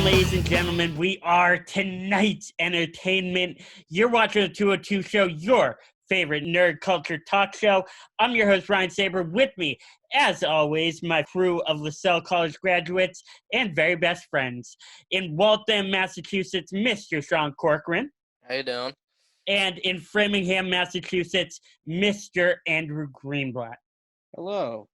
ladies and gentlemen. We are tonight's entertainment. You're watching the 202 Show, your favorite nerd culture talk show. I'm your host, Ryan Saber. With me, as always, my crew of Lasell College graduates and very best friends. In Waltham, Massachusetts, Mr. Sean Corcoran. How you doing? And in Framingham, Massachusetts, Mr. Andrew Greenblatt. Hello.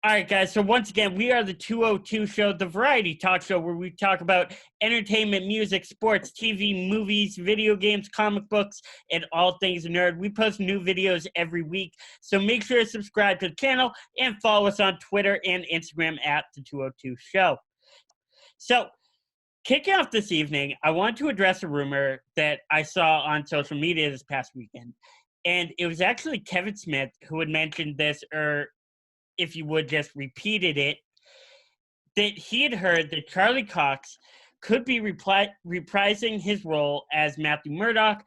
All right, guys, so once again, we are the 202 Show, the variety talk show where we talk about entertainment, music, sports, TV, movies, video games, comic books, and all things nerd. We post new videos every week, so make sure to subscribe to the channel and follow us on Twitter and Instagram at the 202 Show. So, kicking off this evening, I want to address a rumor that I saw on social media this past weekend, and it was actually Kevin Smith who had mentioned this, or if you would just repeated it, that he had heard that Charlie Cox could be reprising his role as Matthew Murdock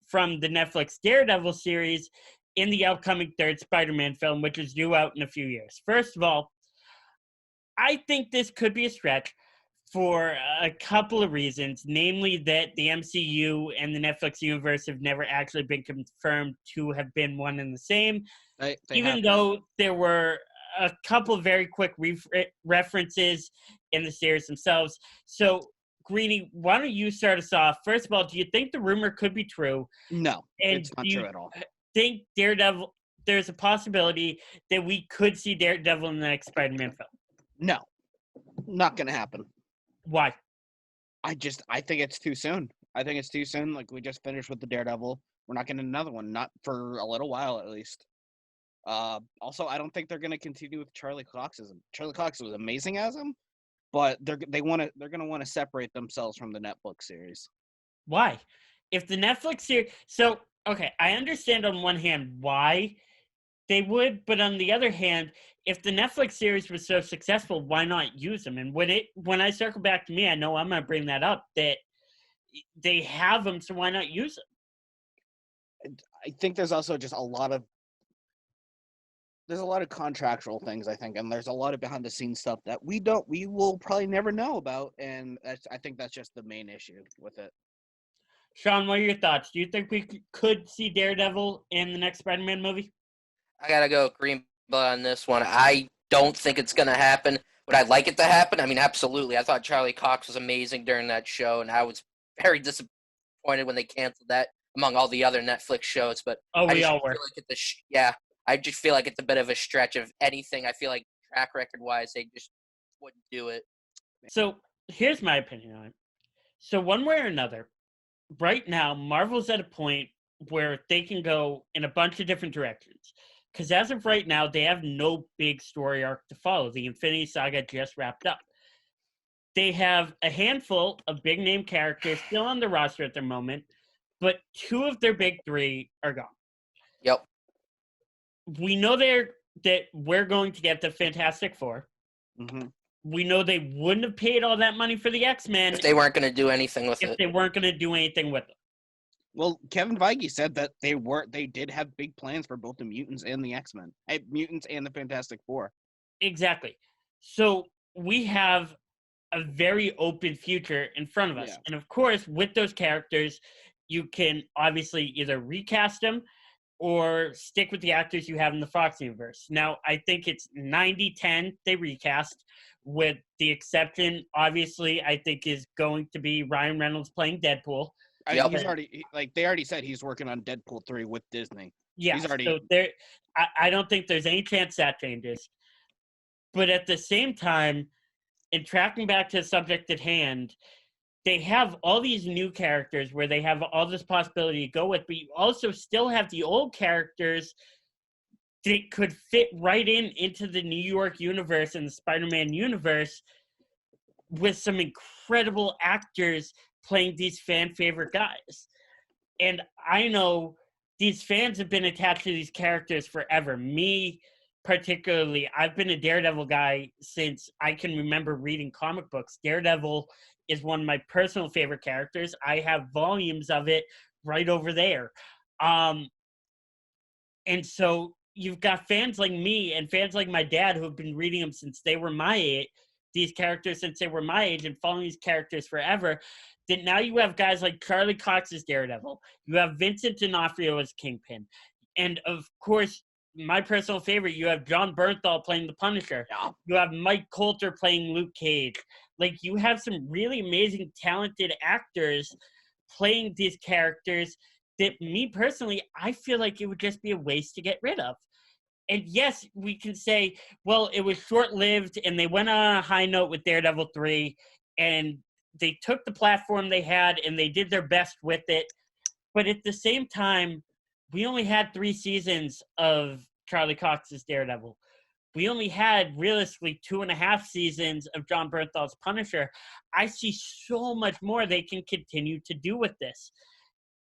from the Netflix Daredevil series in the upcoming third Spider-Man film, which is due out in a few years. First of all, I think this could be a stretch for a couple of reasons, namely that the MCU and the Netflix universe have never actually been confirmed to have been one and the same, even though there were a couple of very quick references in the series themselves. So, Greenie, why don't you start us off? First of all, do you think the rumor could be true? No, and it's not true at all. Think Daredevil, there's a possibility that we could see Daredevil in the next Spider-Man film? No, not going to happen. Why? I think it's too soon. I think it's too soon. Like, we just finished with the Daredevil. We're not getting another one, not for a little while at least. Also, I don't think they're going to continue with Charlie Cox. Charlie Cox was amazing as him, but they're going to want to separate themselves from the Netflix series. Why? If the Netflix series, so okay, I understand on one hand why they would, but on the other hand, if the Netflix series was so successful, why not use them? And when I circle back to me, I know I'm going to bring that up, that they have them, so why not use them? I think there's also just a lot of contractual things, I think, and there's a lot of behind the scenes stuff that we will probably never know about, and I think that's just the main issue with it. Sean, what are your thoughts? Do you think we could see Daredevil in the next Spider-Man movie? I gotta go Greenblatt on this one. I don't think it's gonna happen. Would I like it to happen? I mean, absolutely. I thought Charlie Cox was amazing during that show, and I was very disappointed when they canceled that among all the other Netflix shows. But we all were. I just feel like it's a bit of a stretch of anything. I feel like track record-wise, they just wouldn't do it. So here's my opinion on it. So one way or another, right now, Marvel's at a point where they can go in a bunch of different directions. Because as of right now, they have no big story arc to follow. The Infinity Saga just wrapped up. They have a handful of big-name characters still on the roster at the moment, but two of their big three are gone. Yep. We know that we're going to get the Fantastic Four. Mm-hmm. We know they wouldn't have paid all that money for the X-Men if they weren't going to do anything with it. If they weren't going to do anything with it. Well, Kevin Feige said that they did have big plans for both the mutants and the X-Men. Mutants and the Fantastic Four. Exactly. So we have a very open future in front of us. Yeah. And of course, with those characters, you can obviously either recast them or stick with the actors you have in the Fox universe. Now, I think it's 90-10 they recast, with the exception, obviously, I think is going to be Ryan Reynolds playing Deadpool. Yep. They already said he's working on Deadpool 3 with Disney. Yeah, so I don't think there's any chance that changes. But at the same time, in tracking back to the subject at hand, they have all these new characters where they have all this possibility to go with, but you also still have the old characters that could fit right into the New York universe and the Spider-Man universe with some incredible actors playing these fan favorite guys. And I know these fans have been attached to these characters forever. Me, particularly, I've been a Daredevil guy since I can remember reading comic books. Daredevil is one of my personal favorite characters. I have volumes of it right over there. And so you've got fans like me and fans like my dad who have been reading them since they were my age, these characters since they were my age and following these characters forever, that now you have guys like Charlie Cox as Daredevil. You have Vincent D'Onofrio as Kingpin. And, of course, my personal favorite, you have John Bernthal playing the Punisher. Yeah. You have Mike Coulter playing Luke Cage. Like, you have some really amazing, talented actors playing these characters that, me personally, I feel like it would just be a waste to get rid of. And yes, we can say, well, it was short-lived, and they went on a high note with Daredevil 3, and they took the platform they had, and they did their best with it. But at the same time, we only had 3 seasons of Charlie Cox's Daredevil. We only had, realistically, 2.5 seasons of John Bernthal's Punisher. I see so much more they can continue to do with this.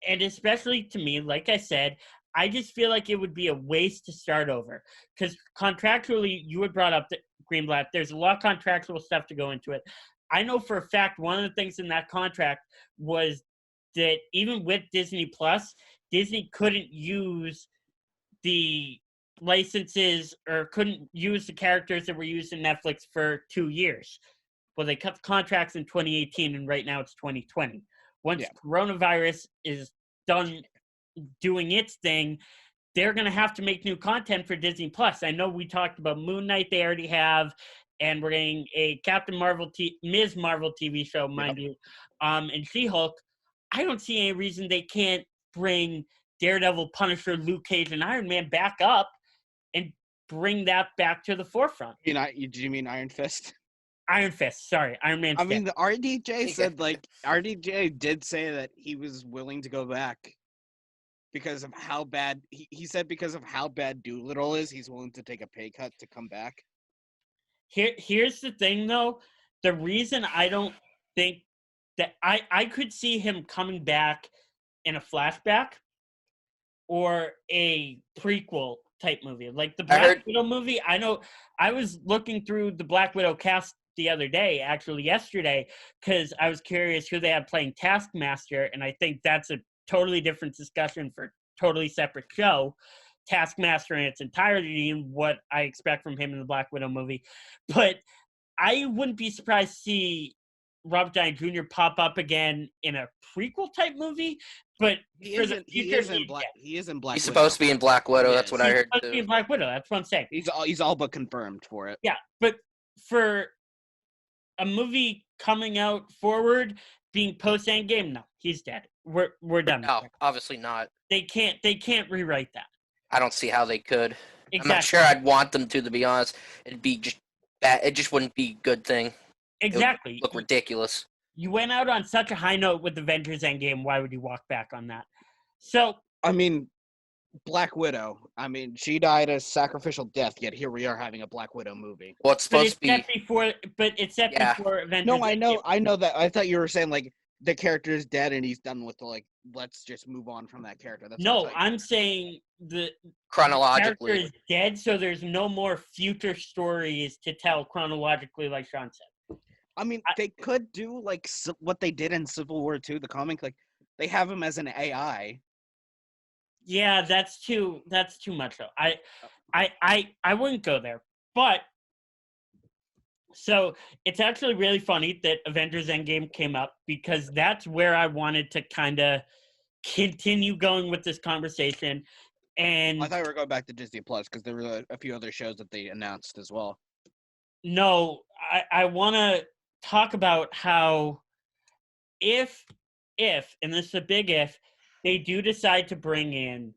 And especially to me, like I said, I just feel like it would be a waste to start over. Because contractually, you had brought up the Greenblatt, there's a lot of contractual stuff to go into it. I know for a fact one of the things in that contract was that even with Disney Plus, Disney couldn't use the licenses or couldn't use the characters that were used in Netflix for 2 years. Well, they cut the contracts in 2018, and right now it's 2020. Once coronavirus is done doing its thing, they're going to have to make new content for Disney Plus. I know we talked about Moon Knight they already have, and we're getting a Captain Marvel, Ms. Marvel TV show, mind you, and She-Hulk. I don't see any reason they can't bring Daredevil, Punisher, Luke Cage, and Iron Man back up and bring that back to the forefront. Do you mean Iron Fist? Iron Fist, sorry. Iron Man. I mean, the RDJ said, like, RDJ did say that he was willing to go back because of how bad, he said because of how bad Doolittle is, he's willing to take a pay cut to come back. Here's the thing, though. The reason I don't think that I could see him coming back in a flashback or a prequel type movie. Like the Black Widow movie, I know I was looking through the Black Widow cast the other day, actually yesterday, because I was curious who they had playing Taskmaster, and I think that's a totally different discussion for a totally separate show. Taskmaster in its entirety and what I expect from him in the Black Widow movie. But I wouldn't be surprised to see Robert Downey Jr. pop up again in a prequel type movie, but he is in Black He's Widow. Supposed to be in Black Widow. That's what I heard. He's supposed to be in Black Widow. That's what I'm saying. He's all but confirmed for it. Yeah, but for a movie coming out forward, being post Endgame, no, he's dead. We're done. No, obviously not. They can't rewrite that. I don't see how they could. Exactly. I'm not sure I'd want them to be honest. It'd be just bad. It just wouldn't be a good thing. Exactly. It would look ridiculous. You went out on such a high note with Avengers Endgame. Why would you walk back on that? So, I mean, Black Widow. I mean, she died a sacrificial death, yet here we are having a Black Widow movie. Well, it's supposed to be before Avengers. No, I know that. I thought you were saying like the character is dead and he's done with the like. Let's just move on from that character. I'm saying the chronologically character is dead, so there's no more future stories to tell chronologically, like Sean said. I mean, they could do like what they did in Civil War II, the comic. Like they have him as an AI. Yeah, that's too much though. I wouldn't go there. But so it's actually really funny that Avengers Endgame came up because that's where I wanted to kind of continue going with this conversation. And I thought we were going back to Disney Plus because there were a few other shows that they announced as well. No, I want to talk about how if, and this is a big if, they do decide to bring in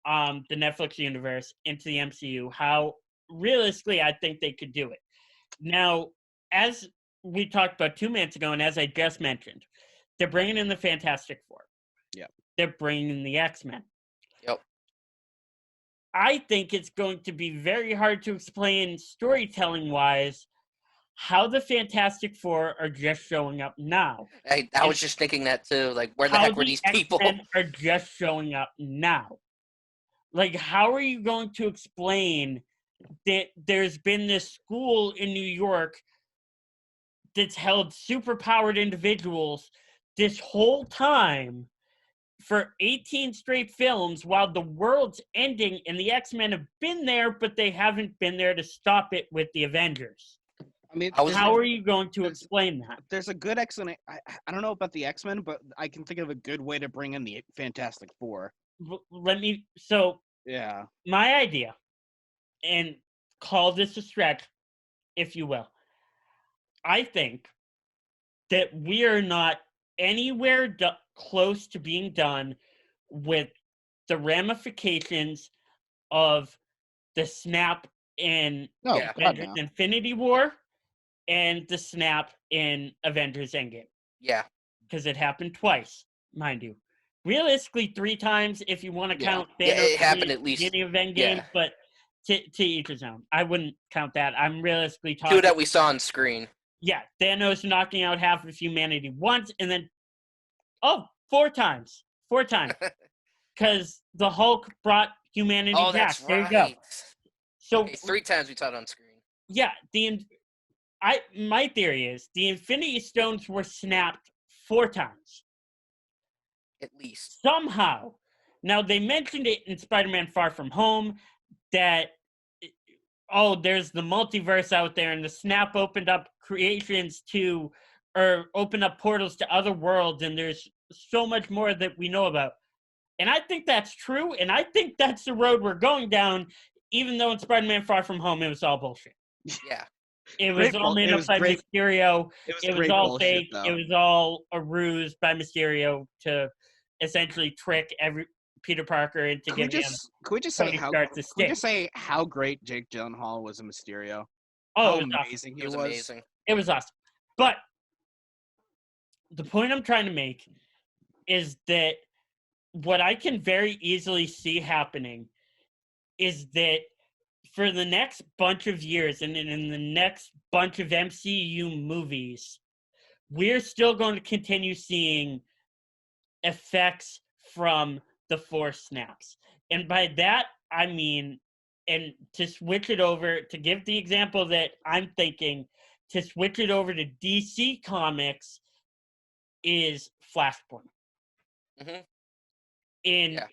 the Netflix universe into the MCU, how realistically I think they could do it. Now, as we talked about 2 minutes ago, and as I just mentioned, they're bringing in the Fantastic Four. Yep. They're bringing in the X-Men. Yep. I think it's going to be very hard to explain storytelling-wise how the Fantastic Four are just showing up now. I was just thinking that too. Like, where the heck were these people? X-Men are just showing up now. Like, how are you going to explain that there's been this school in New York that's held superpowered individuals this whole time for 18 straight films while the world's ending and the X-Men have been there, but they haven't been there to stop it with the Avengers? I mean, I was- How are you going to there's- explain that? there's a good X-Men. I don't know about the X-Men, but I can think of a good way to bring in the Fantastic Four. So Yeah. my idea, and call this a stretch, if you will. I think that we are not anywhere close to being done with the ramifications of the snap in No, Yeah. God, Avengers no. Infinity War and the snap in Avengers Endgame. Yeah. Because it happened twice, mind you. Realistically, 3 times if you want to Yeah. count Yeah, Thanos it happened at the at least- beginning of Endgame, yeah. but to each his own. I wouldn't count that. I'm realistically Two talking. that we saw on screen. Yeah, Thanos knocking out half of humanity once, and then 4 times. 4 times. Because the Hulk brought humanity Oh, back. that's There right. you go. So Okay, 3 times we saw it on screen. yeah, my theory is the Infinity Stones were snapped 4 times. At least. Somehow. Now, they mentioned it in Spider-Man Far From Home that, there's the multiverse out there, and the snap opened up creations to, or opened up portals to other worlds, and there's so much more that we know about. And I think that's true, and I think that's the road we're going down, even though in Spider-Man Far From Home, it was all bullshit. Yeah. It was all made up by Mysterio. It was great all bullshit, fake. though. It was all a ruse by Mysterio to essentially trick Peter Parker into Can we giving him just say Tony how? Stark's Can we estate. just say how great Jake Gyllenhaal was in Mysterio? Oh, How it was awesome. amazing It he was amazing. It was awesome. But the point I'm trying to make is that what I can very easily see happening is that for the next bunch of years and in the next bunch of MCU movies, we're still going to continue seeing effects from the Force snaps. And by that, I mean, and to switch it over, to give the example that I'm thinking, to switch it over to DC Comics is Flashpoint. Mhm. In Yeah.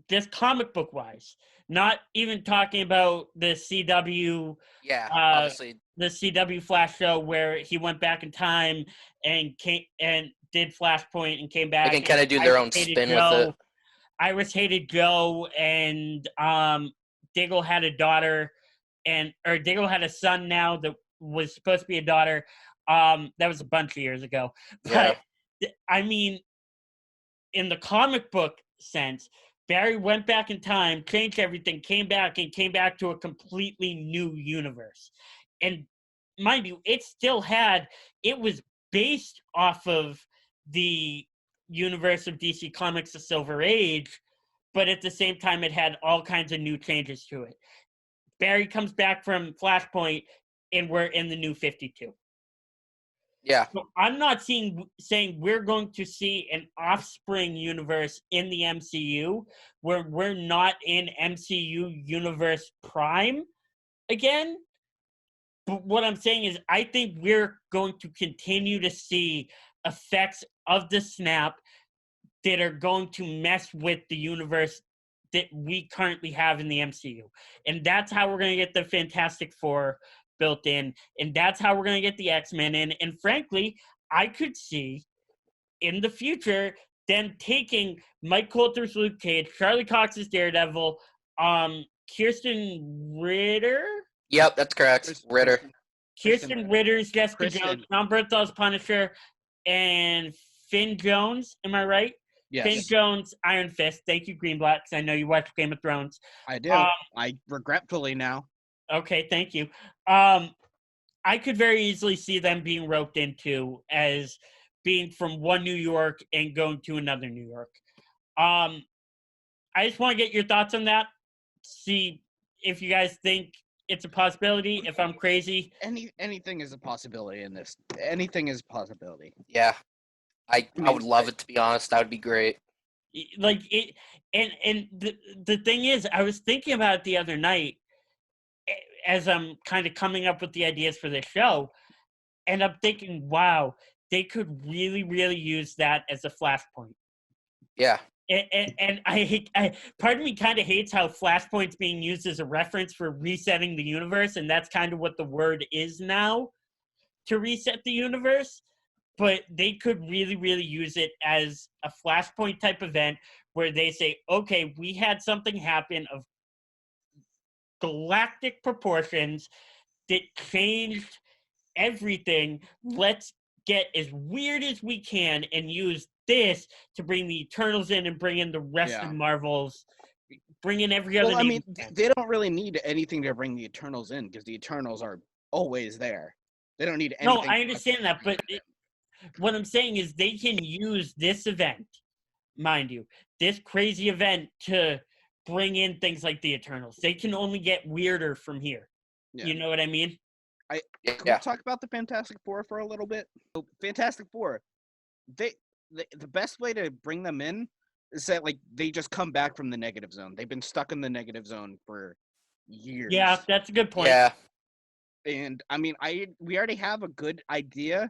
just comic book wise, not even talking about the CW Yeah. Uh, Obviously. the CW Flash show where he went back in time and did Flashpoint and came back. They can kind of do and their Iris own hated spin with Joe. it. Iris hated Joe, and Diggle had a daughter, or Diggle had a son now that was supposed to be a daughter. That was a bunch of years ago. Yeah. But I mean, in the comic book sense, Barry went back in time, changed everything, came back to a completely new universe. And mind you, it was based off of the universe of DC Comics, the Silver Age, but at the same time, it had all kinds of new changes to it. Barry comes back from Flashpoint, and we're in the new 52. Yeah. So I'm not saying we're going to see an offspring universe in the MCU where we're not in MCU universe prime again. But what I'm saying is I think we're going to continue to see effects of the snap that are going to mess with the universe that we currently have in the MCU. And that's how we're going to get the Fantastic Four built in. And that's how we're going to get the X-Men in. And frankly, I could see in the future them taking Mike Coulter's Luke Cage, Charlie Cox's Daredevil, Kirsten Ritter, Yep, that's correct. Ritter. Kirsten Ritter's Jessica Kristen. Jones, Tom Berthel's Punisher, and Finn Jones. Am I right? Yes, Finn Jones, Iron Fist. Thank you, Greenblatt, because I know you watch Game of Thrones. I do. I regretfully now. Okay, thank you. I could very easily see them being roped into as being from one New York and going to another New York. I just want to get your thoughts on that. See if you guys think it's a possibility. If I'm crazy, Anything is a possibility in this. Anything is a possibility. Yeah. I mean, would love it, to be honest. That would be great. like it. And the thing is, I was thinking about it the other night as I'm kind of coming up with the ideas for this show, and I'm thinking, wow, they could really, really use that as a flashpoint. Yeah. And part of me kind of hates how Flashpoint's being used as a reference for resetting the universe, and that's kind of what the word is now, to reset the universe. But they could really, really use it as a Flashpoint type event where they say, okay, we had something happen of galactic proportions that changed everything. Let's get as weird as we can and use this to bring the Eternals in and bring in the rest of Marvel's, bring in every other. Well, I mean, they don't really need anything to bring the Eternals in because the Eternals are always there. They don't need anything. No, I understand that, but what I'm saying is they can use this event, mind you, this crazy event to bring in things like the Eternals. They can only get weirder from here. Yeah. You know what I mean? Can we talk about the Fantastic Four for a little bit? So, Fantastic Four, the best way to bring them in is that like they just come back from the negative zone. They've been stuck in the negative zone for years. Yeah, that's a good point. Yeah. And I mean, we already have a good idea.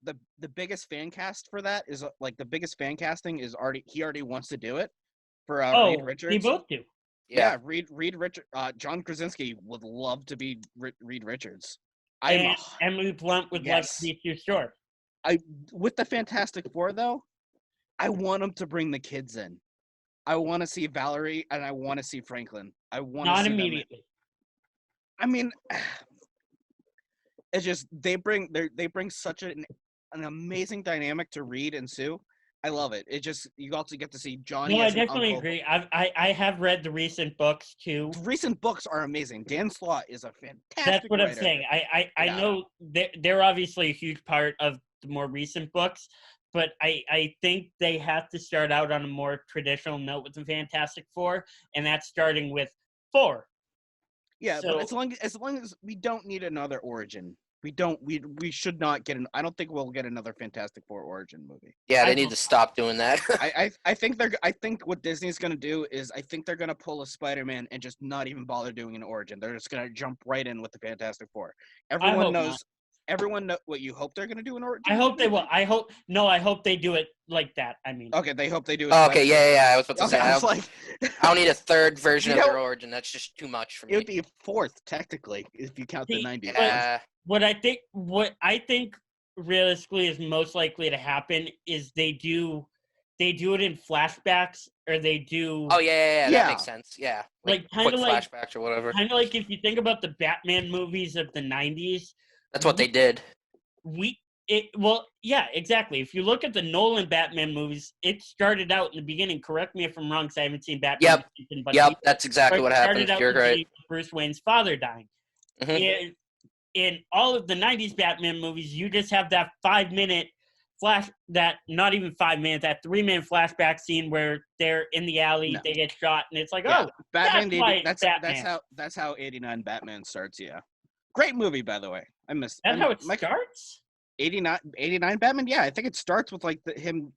The biggest fan cast for that is like the biggest fan casting is he already wants to do it for Reed Richards. They both do. Yeah, Reed Richards. John Krasinski would love to be Reed Richards. And Emily Blunt would love to be Sue Storm. With the Fantastic Four though, I want them to bring the kids in. I want to see Valerie and I want to see Franklin. I want to see them. Not immediately. I mean, it's just they bring such an amazing dynamic to Reed and Sue. I love it. It just you also get to see Johnny. No, I definitely agree. I have read the recent books too. The recent books are amazing. Dan Slott is a fantastic. That's what writer. I'm saying. I know they're obviously a huge part of the more recent books, but I think they have to start out on a more traditional note with the Fantastic Four, and that's starting with Thor. Yeah, but as long as we don't need another origin. We should not get I don't think we'll get another Fantastic Four origin movie. Yeah, they need to stop doing that. I think what Disney's gonna do is I think they're gonna pull a Spider-Man and just not even bother doing an origin. They're just gonna jump right in with the Fantastic Four. Everyone knows what you hope they're gonna do an origin. I hope they will. I hope they do it like that. I mean. Okay, they hope they do it. Oh, okay, yeah. I was about to say I don't need a third version of their origin. That's just too much for me. It would be a fourth, technically, if you count the 90s. Yeah. What I think realistically is most likely to happen is they do it in flashbacks or they do. Oh yeah, that makes sense. Yeah, like quick flashbacks or whatever. Kind of like if you think about the Batman movies of the 90s. That's what they did. Yeah, exactly. If you look at the Nolan Batman movies, it started out in the beginning. Correct me if I'm wrong, because I haven't seen Batman. Yep, that's exactly what happened. You're right. Bruce Wayne's father dying. Mm-hmm. In all of the 90s Batman movies, you just have that 5-minute not even 5 minutes, that 3-minute flashback scene where they're in the alley, they get shot, and it's like, Batman. That's how 89 Batman starts. Yeah, great movie, by the way. I missed. That's how it starts. 89 Batman. Yeah, I think it starts with like him,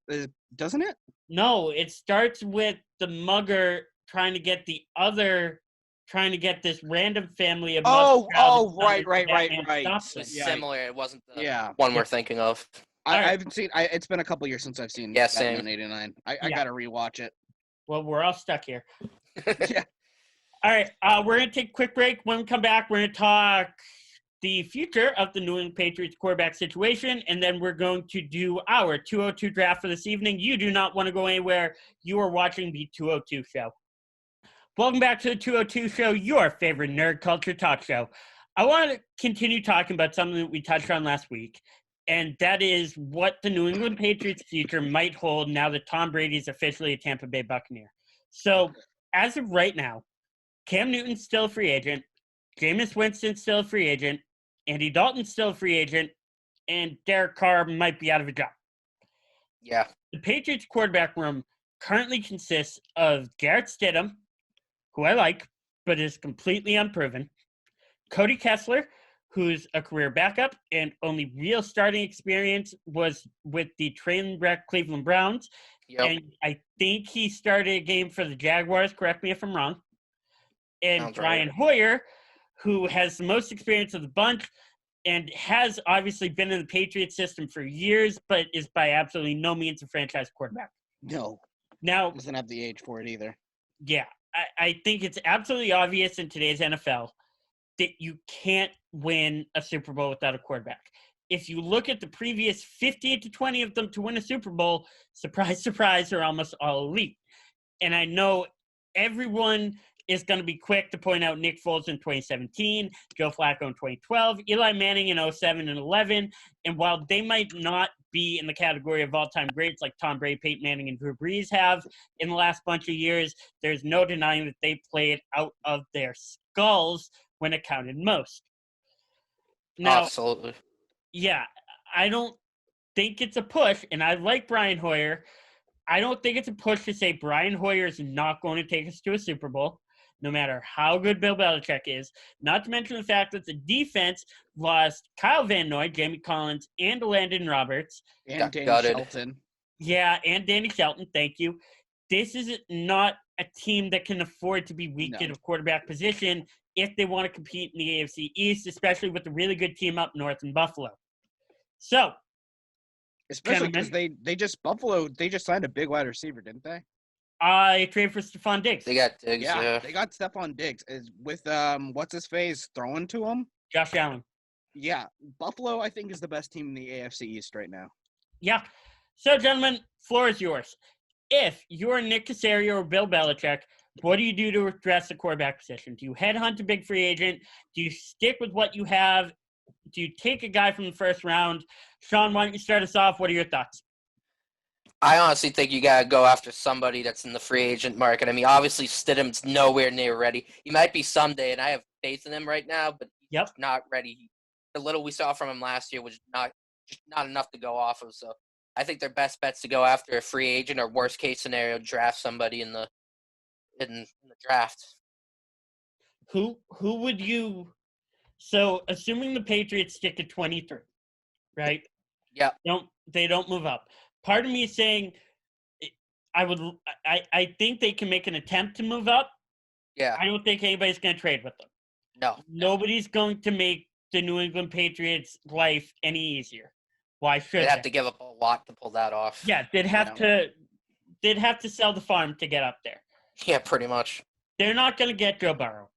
doesn't it? No, it starts with the mugger trying to get this random family of right. Similar. It wasn't the one we're thinking of. I haven't seen. It's been a couple years since I've seen Batman 89. I gotta rewatch it. Well, we're all stuck here. Yeah. All right, we're gonna take a quick break. When we come back, we're gonna talk the future of the New England Patriots quarterback situation, and then we're going to do our 202 draft for this evening. You do not want to go anywhere. You are watching the 202 show. Welcome back to the 202 show, your favorite nerd culture talk show. I want to continue talking about something that we touched on last week, and that is what the New England Patriots future might hold now that Tom Brady is officially a Tampa Bay Buccaneer. So, as of right now, Cam Newton's still a free agent, Jameis Winston's still a free agent, Andy Dalton's still a free agent, and Derek Carr might be out of a job. Yeah. The Patriots quarterback room currently consists of Garrett Stidham, who I like, but is completely unproven, Cody Kessler, who's a career backup and only real starting experience was with the train wreck Cleveland Browns. Yep. And I think he started a game for the Jaguars, correct me if I'm wrong. And Brian Hoyer, who has the most experience of the bunch and has obviously been in the Patriots system for years, but is by absolutely no means a franchise quarterback. No. Now, Doesn't have the age for it either. yeah, I think it's absolutely obvious in today's NFL that you can't win a Super Bowl without a quarterback. If you look at the previous 15 to 20 of them to win a Super Bowl, surprise, surprise, are almost all elite. And I know everyone is going to be quick to point out Nick Foles in 2017, Joe Flacco in 2012, Eli Manning in 07 and 11. And while they might not be in the category of all-time greats like Tom Brady, Peyton Manning, and Drew Brees have in the last bunch of years, there's no denying that they played out of their skulls when it counted most. Now, Absolutely. yeah, I don't think it's a push, and I like Brian Hoyer. I don't think it's a push to say Brian Hoyer is not going to take us to a Super Bowl, no matter how good Bill Belichick is. Not to mention the fact that the defense lost Kyle Van Noy, Jamie Collins, and Landon Roberts. And Danny gutted. Shelton. Yeah, and Danny Shelton, thank you. This is not a team that can afford to be weak at a quarterback position if they want to compete in the AFC East, especially with the really good team up north in Buffalo. So, especially because they just signed a big wide receiver, didn't they? I traded for Stephon Diggs. They got Diggs, yeah. They got Stephon Diggs with what's his face throwing to him? Josh Allen. Yeah, Buffalo I think is the best team in the AFC East right now. Yeah. So, gentlemen, floor is yours. If you're Nick Caserio or Bill Belichick, what do you do to address the quarterback position? Do you headhunt a big free agent? Do you stick with what you have? Do you take a guy from the first round? Sean, why don't you start us off? What are your thoughts? I honestly think you got to go after somebody that's in the free agent market. I mean, obviously, Stidham's nowhere near ready. He might be someday, and I have faith in him right now, but he's not ready. The little we saw from him last year was not enough to go off of. So I think their best bet's to go after a free agent, or worst case scenario, draft somebody in the draft. Who would you? So, assuming the Patriots stick at 23, right? Yeah. They don't move up. Part of me is saying I think they can make an attempt to move up. Yeah. I don't think anybody's going to trade with them. No. Nobody's going to make the New England Patriots' life any easier. Why should they'd have to give up a lot to pull that off? Yeah, they'd have to sell the farm to get up there. Yeah, pretty much. They're not going to get Joe Burrow.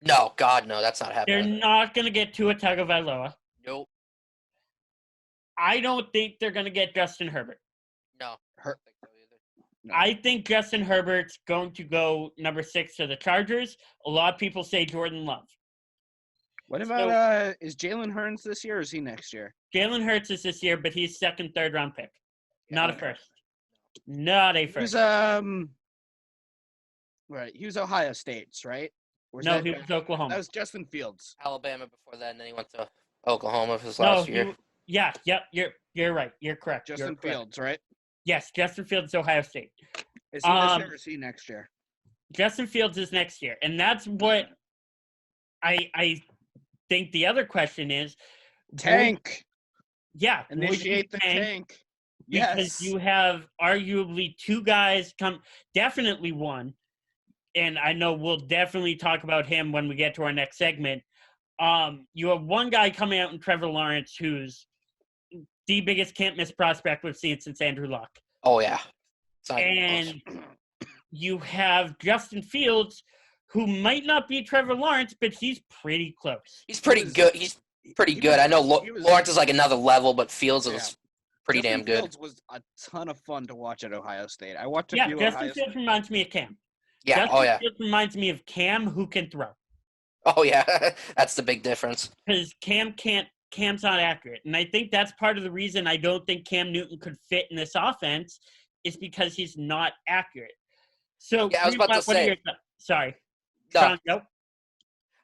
No, God, no, that's not happening. They're not going to get Tua Tagovailoa. Nope. I don't think they're going to get Justin Herbert. No, I think Justin Herbert's going to go number 6 to the Chargers. A lot of people say Jordan Love. What about is Jalen Hurts this year or is he next year? Jalen Hurts is this year, but he's second, third round pick. Not a first. Not a first. He was Ohio State's, right? He was Oklahoma. That was Justin Fields. Alabama before that, and then he went to Oklahoma for his last year. You're right. You're correct. Justin Fields, right? Yes, Justin Fields is Ohio State. Is he this year or is he next year? Justin Fields is next year. And that's what I think the other question is. Tank. Initiate the tank. Because you have arguably two guys definitely one. And I know we'll definitely talk about him when we get to our next segment. You have one guy coming out in Trevor Lawrence who's the biggest can't-miss prospect we've seen since Andrew Luck. Oh, yeah. And you have Justin Fields, who might not be Trevor Lawrence, but he's pretty close. He's pretty good. He's pretty good. I know Lawrence is like another level, but Fields is pretty damn good. Fields was a ton of fun to watch at Ohio State. I watched a few Justin Fields reminds me of Cam. Yeah, Justin Fields reminds me of Cam who can throw. Oh, yeah. That's the big difference. Because Cam's not accurate. And I think that's part of the reason I don't think Cam Newton could fit in this offense is because he's not accurate. So, I was about to say. Sorry. No. Sean, no?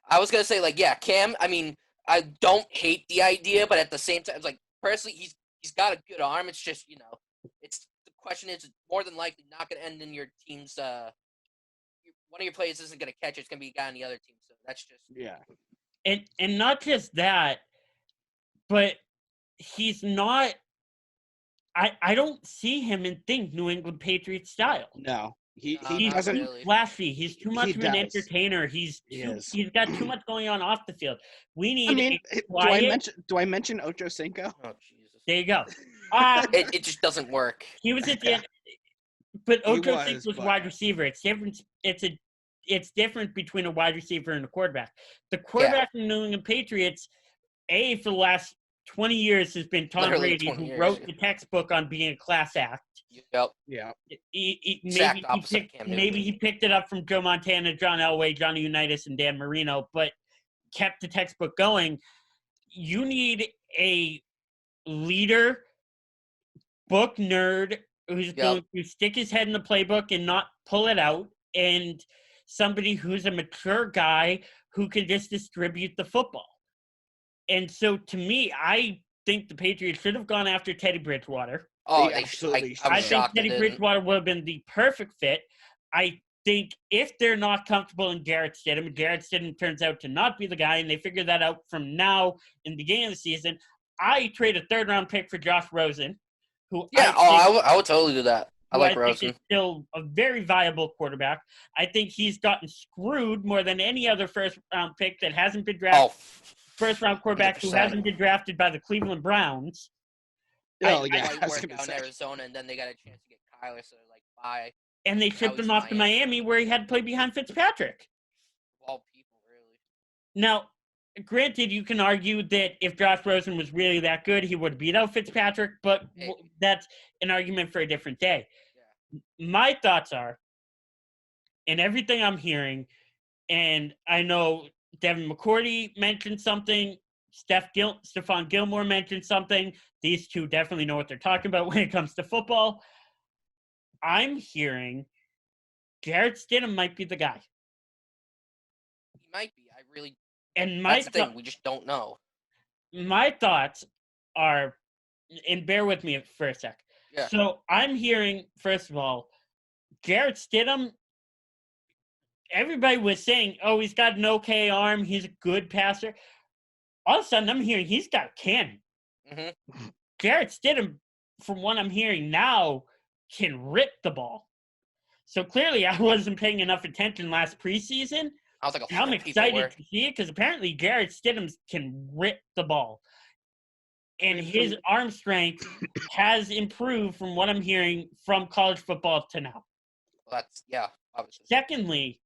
I was going to say, Cam, I mean, I don't hate the idea, but at the same time, personally, he's got a good arm. It's just, the question is more than likely not going to end in your team's one of your players isn't going to catch it. It's going to be a guy on the other team. So that's just And not just that, but he's not. I don't see him and think New England Patriots style. No, he's doesn't. too flashy. He's too much of an entertainer. He's got too much going on off the field. We need. Do I mention Ocho Cinco? Oh Jesus! There you go. It just doesn't work. He was at the end. But He Ocho Cinco was but wide receiver. It's different. It's different between a wide receiver and a quarterback. The Yeah. quarterback in the New England Patriots, for the last 20 years has been Tom Literally Brady, 20 who years, wrote yeah. the textbook on being a class act. Yep. yeah. Exact opposite of Cam Newton. Maybe he picked it up from Joe Montana, John Elway, Johnny Unitas, and Dan Marino, but kept the textbook going. You need a leader, book nerd, who's going to stick his head in the playbook and not pull it out, and somebody who's a mature guy who can just distribute the football. And so, to me, I think the Patriots should have gone after Teddy Bridgewater. Oh, They absolutely I I was think shocked Teddy they didn't. Bridgewater would have been the perfect fit. I think if they're not comfortable in Jarrett Stidham turns out to not be the guy, and they figure that out from now in the beginning of the season, I trade a third-round pick for Josh Rosen, who I would totally do that. I like think Rosen. is still a very viable quarterback. I think he's gotten screwed more than any other first-round pick that hasn't been drafted. First-round quarterback 100%. who hasn't been drafted by the Cleveland Browns. Oh, yeah, I might was work gonna out in say. Arizona, and then they got a chance to get Kyler, so they're like, bye. And they shipped him off to Miami, where he had to play behind Fitzpatrick. Of all people, really. Now, granted, you can argue that if Josh Rosen was really that good, he would have beat out Fitzpatrick, but that's an argument for a different day. Yeah. My thoughts are, and everything I'm hearing, and I know Devin McCourty mentioned something, Stephon Gilmore mentioned something. These two definitely know what they're talking about when it comes to football. I'm hearing Jarrett Stidham might be the guy. He might be. I really. And that's the thing. We just don't know. My thoughts are, and bear with me for a sec. Yeah. So I'm hearing, first of all, Jarrett Stidham, everybody was saying, oh, he's got an okay arm. He's a good passer. All of a sudden, I'm hearing he's got a cannon. Mm-hmm. Jarrett Stidham, from what I'm hearing now, can rip the ball. So clearly, I wasn't paying enough attention last preseason. I was like, I'm excited to see it because apparently Jarrett Stidham can rip the ball. And his arm strength has improved from what I'm hearing from college football to now. Obviously. Secondly,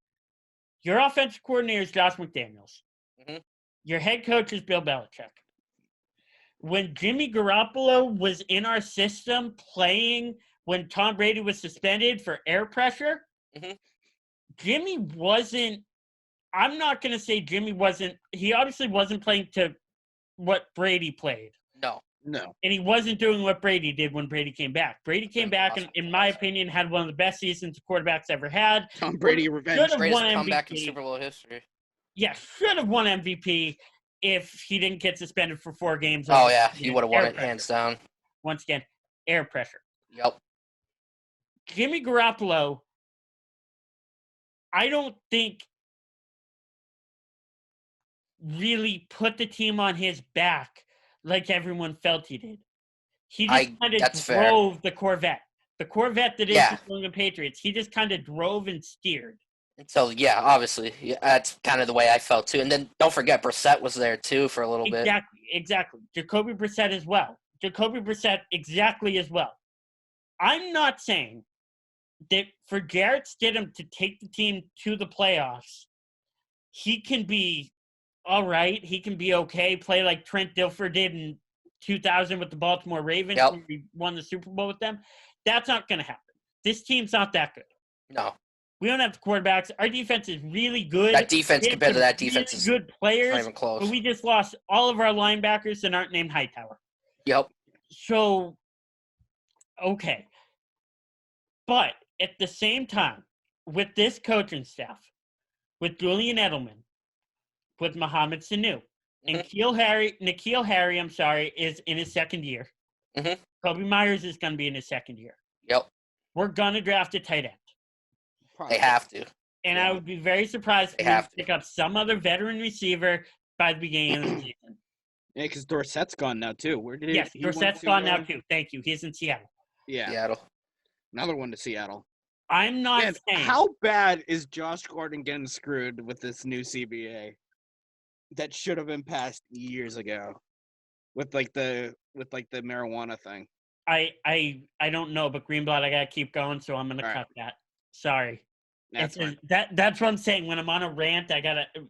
your offensive coordinator is Josh McDaniels. Mm-hmm. Your head coach is Bill Belichick. When Jimmy Garoppolo was in our system playing when Tom Brady was suspended for air pressure, mm-hmm. Jimmy wasn't – I'm not going to say Jimmy wasn't – he obviously wasn't playing to what Brady played. No. And he wasn't doing what Brady did when Brady came back. Brady came back and, in my opinion, had one of the best seasons quarterbacks ever had. Tom Brady revenge. Greatest comeback in Super Bowl history. Yeah, should have won MVP if he didn't get suspended for 4 games. Oh, yeah. He would have won it hands down. Once again, air pressure. Yep. Jimmy Garoppolo, I don't think really put the team on his back like everyone felt he did. He just kind of drove the Corvette. The Corvette that is the New England Patriots. He just kind of drove and steered. So, yeah, obviously. Yeah, that's kind of the way I felt, too. And then don't forget, Brissett was there, too, for a little bit. Exactly. Jacoby Brissett as well. Exactly as well. I'm not saying that for Jarrett Stidham to take the team to the playoffs, he can be all right. He can be okay, play like Trent Dilfer did in 2000 with the Baltimore Ravens when we won the Super Bowl with them. That's not going to happen. This team's not that good. No. We don't have the quarterbacks. Our defense is really good. That defense compared to that defense is good players. Not even close. But we just lost all of our linebackers that aren't named Hightower. Yep. So, okay. But at the same time, with this coaching staff, with Julian Edelman, with Mohamed Sanu, and N'Keal Harry, is in his second year. Mm-hmm. Kobe Myers is going to be in his second year. Yep. We're going to draft a tight end. They have to. And I would be very surprised if they pick up some other veteran receiver by the beginning of the season. Yeah, because Dorsett's gone now, too. Where did Yes, Dorsett's gone now, too. Thank you. He's in Seattle. Yeah. Seattle. Another one to Seattle. I'm not saying. How bad is Josh Gordon getting screwed with this new CBA that should have been passed years ago with the marijuana thing? I don't know, but Greenblatt, I gotta keep going, so I'm gonna All right. cut that. Sorry. That's fine. That's what I'm saying. When I'm on a rant,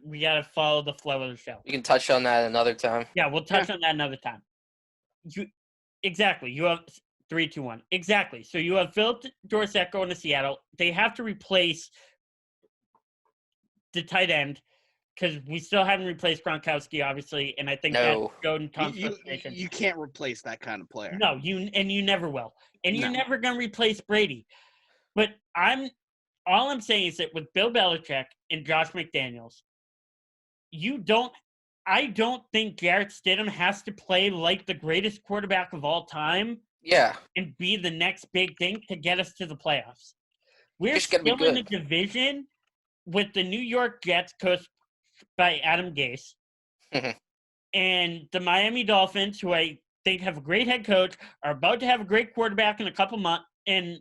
we gotta follow the flow of the show. You can touch on that another time. Yeah, we'll touch on that another time. Exactly. You have 3, 2, 1. Exactly. So you have Phil Dorsett going to Seattle. They have to replace the tight end because we still haven't replaced Gronkowski, obviously, and I think No. that's Golden Tom's You, frustration. you can't replace that kind of player. No, you never will, and you're No. never gonna replace Brady. But all I'm saying is that with Bill Belichick and Josh McDaniels, I don't think Garrett Stidham has to play like the greatest quarterback of all time Yeah. and be the next big thing to get us to the playoffs. We're Just gotta be still in a good. division with the New York Jets, coached by Adam Gase, and the Miami Dolphins, who I think have a great head coach, are about to have a great quarterback in a couple months. And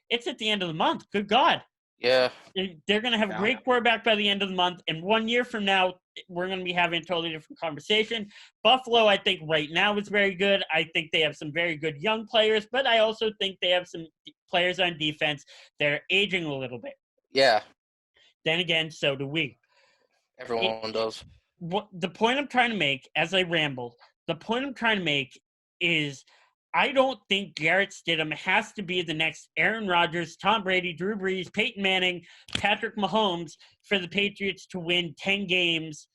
it's at the end of the month. Good God. Yeah. They're going to have a great quarterback by the end of the month. And 1 year from now, we're going to be having a totally different conversation. Buffalo, I think right now is very good. I think they have some very good young players, but I also think they have some players on defense that are aging a little bit. Yeah. Then again, so do we. Everyone does. The point I'm trying to make, as I ramble, is I don't think Garrett Stidham has to be the next Aaron Rodgers, Tom Brady, Drew Brees, Peyton Manning, Patrick Mahomes for the Patriots to win 10 games.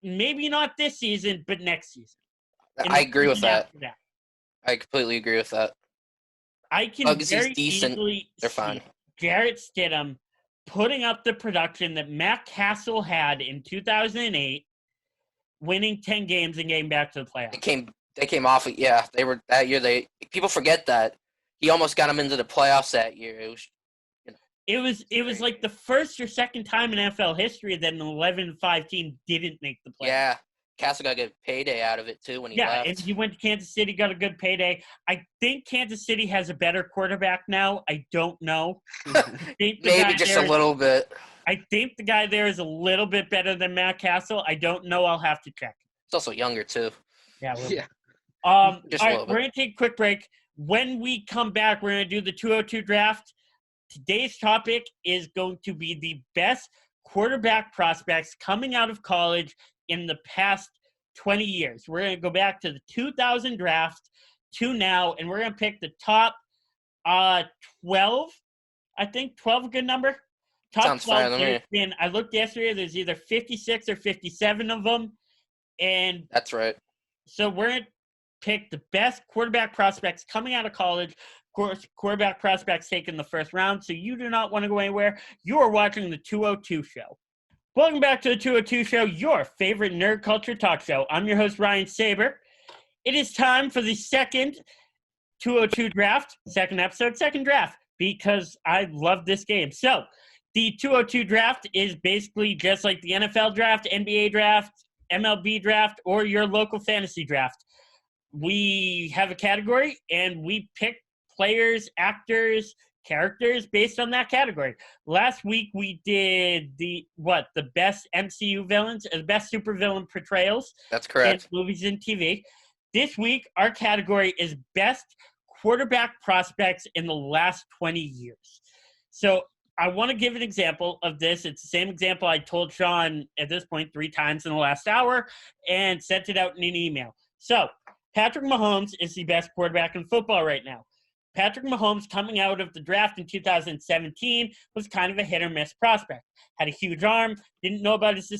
Maybe not this season, but next season. I agree with that. that. I completely agree with that. I can very decent, easily they're see fine. Garrett Stidham putting up the production that Matt Castle had in 2008, winning 10 games and getting back to the playoffs. They came off. Yeah, they were that year. People forget that he almost got them into the playoffs that year. It was like the first or second time in NFL history that an 11-5 team didn't make the playoffs. Yeah, Castle got a good payday out of it too when he left. Yeah, and he went to Kansas City, got a good payday. I think Kansas City has a better quarterback now. I don't know. Maybe just a little bit. I think the guy there is a little bit better than Matt Castle. I don't know. I'll have to check. He's also younger too. Yeah. Yeah. All Just right, we're going to take a quick break. When we come back, we're going to do the 202 draft. Today's topic is going to be the best quarterback prospects coming out of college in the past 20 years. We're going to go back to the 2000 draft to now, and we're going to pick the top 12. I think 12 a good number. Top Sounds 12. fine to me. I looked yesterday. There's either 56 or 57 of them. And that's right. So we're going to pick the best quarterback prospects coming out of college. Of course, quarterback prospects taken the first round, so you do not want to go anywhere. You are watching the 202 show. Welcome back to the 202 show, your favorite nerd culture talk show. I'm your host, Ryan Saber. It is time for the second 202 draft, second episode, second draft, because I love this game. So the 202 draft is basically just like the NFL draft, NBA draft, MLB draft, or your local fantasy draft. We have a category, and we pick players, actors, characters based on that category. Last week, we did the best MCU villains, the best supervillain portrayals. That's correct. In movies and TV. This week, our category is best quarterback prospects in the last 20 years. So I want to give an example of this. It's the same example I told Sean at this point 3 times in the last hour and sent it out in an email. So Patrick Mahomes is the best quarterback in football right now. Patrick Mahomes, coming out of the draft in 2017, was kind of a hit-or-miss prospect. Had a huge arm, didn't know about his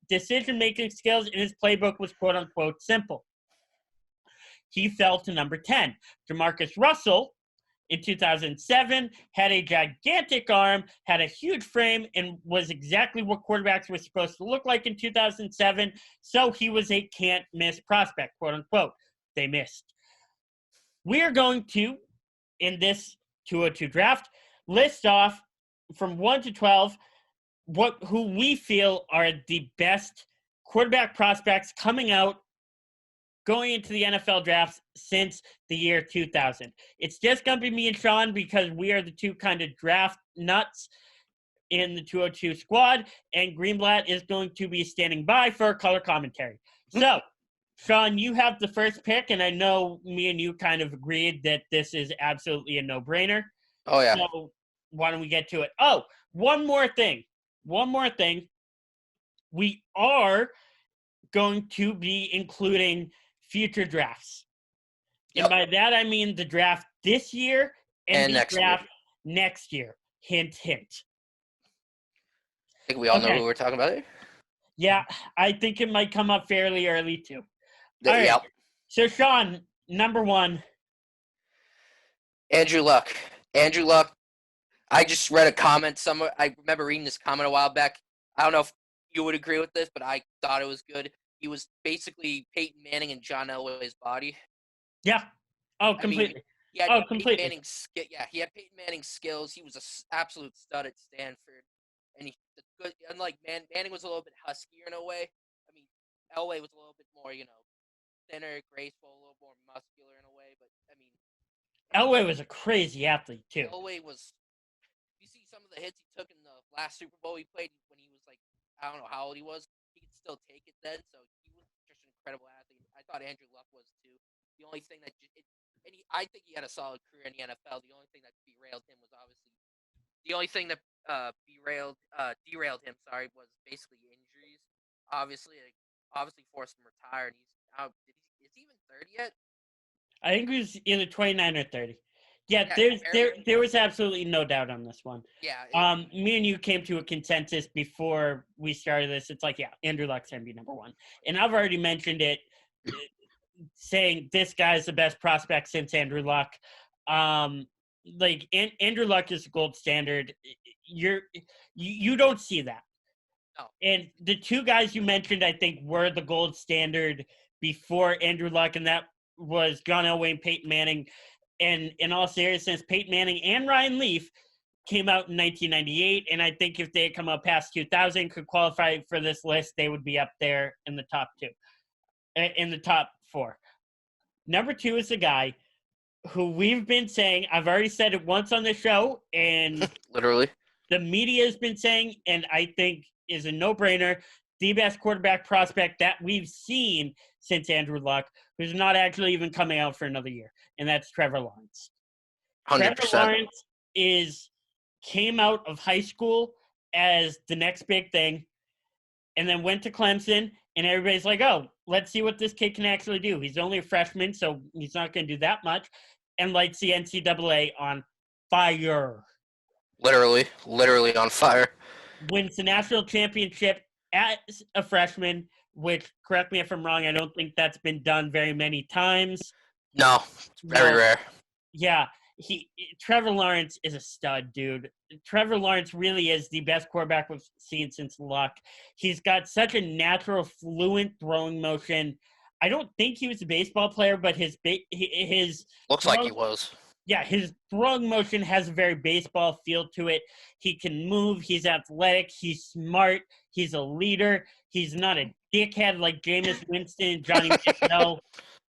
decision-making skills, and his playbook was quote-unquote simple. He fell to number 10. Jamarcus Russell, in 2007, had a gigantic arm, had a huge frame, and was exactly what quarterbacks were supposed to look like in 2007, so he was a can't-miss prospect, quote-unquote. They missed. We are going to, in this 202 draft, list off from 1 to 12 who we feel are the best quarterback prospects coming out going into the NFL drafts since the year 2000. It's just going to be me and Sean because we are the two kind of draft nuts in the 202 squad, and Greenblatt is going to be standing by for color commentary. So, Sean, you have the first pick, and I know me and you kind of agreed that this is absolutely a no-brainer. Oh, yeah. So why don't we get to it? Oh, one more thing. We are going to be including future drafts. Yep. And by that, I mean the draft this year and the next draft year. next year. Hint, hint. I think we all know Okay. who we're talking about here. Yeah, I think it might come up fairly early, too. All right. Yep. So, Sean, number one. Andrew Luck. Andrew Luck. I just read a comment somewhere. I remember reading this comment a while back. I don't know if you would agree with this, but I thought it was good. He was basically Peyton Manning and John Elway's body. Yeah. Oh, completely. He had completely. Peyton Manning's, he had Peyton Manning's skills. He was an absolute stud at Stanford, and unlike Manning was a little bit huskier in a way. I mean, Elway was a little bit more, thinner, graceful, a little more muscular in a way. But I mean, Elway was a crazy athlete too. Elway was. You see some of the hits he took in the last Super Bowl he played when he was like, I don't know how old he was. He could still take it then, so he was just an incredible athlete. I thought Andrew Luck was too. The only thing that I think he had a solid career in the NFL. The only thing that derailed him was derailed him. Sorry, was basically injuries. Obviously forced him to retire, and he's out. Is he even 30 yet? I think it was either 29 or 30. Yeah, there was absolutely no doubt on this one. Yeah. Me and you came to a consensus before we started this. It's like, yeah, Andrew Luck's going to be number one. And I've already mentioned it, saying this guy's the best prospect since Andrew Luck. Andrew Luck is the gold standard. You don't see that. No. And the two guys you mentioned, I think, were the gold standard before Andrew Luck, and that was John Elway and Peyton Manning. And in all seriousness, Peyton Manning and Ryan Leaf came out in 1998, and I think if they had come out past 2000, could qualify for this list, they would be up there in the top in the top four. Number two is the guy who we've been saying, I've already said it once on the show, and literally the media has been saying, and I think is a no-brainer, the best quarterback prospect that we've seen since Andrew Luck, who's not actually even coming out for another year, and that's Trevor Lawrence. 100%. Trevor Lawrence came out of high school as the next big thing, and then went to Clemson, and everybody's like, oh, let's see what this kid can actually do. He's only a freshman, so he's not going to do that much, and lights the NCAA on fire. Literally on fire. Wins the national championship as a freshman, which, correct me if I'm wrong, I don't think that's been done very many times. No, it's very rare. Yeah, Trevor Lawrence is a stud, dude. Trevor Lawrence really is the best quarterback we've seen since Luck. He's got such a natural, fluent throwing motion. I don't think he was a baseball player, but his looks like he was. Yeah, his throwing motion has a very baseball feel to it. He can move. He's athletic. He's smart. He's a leader. He's not a dickhead like Jameis Winston, Johnny Manziel.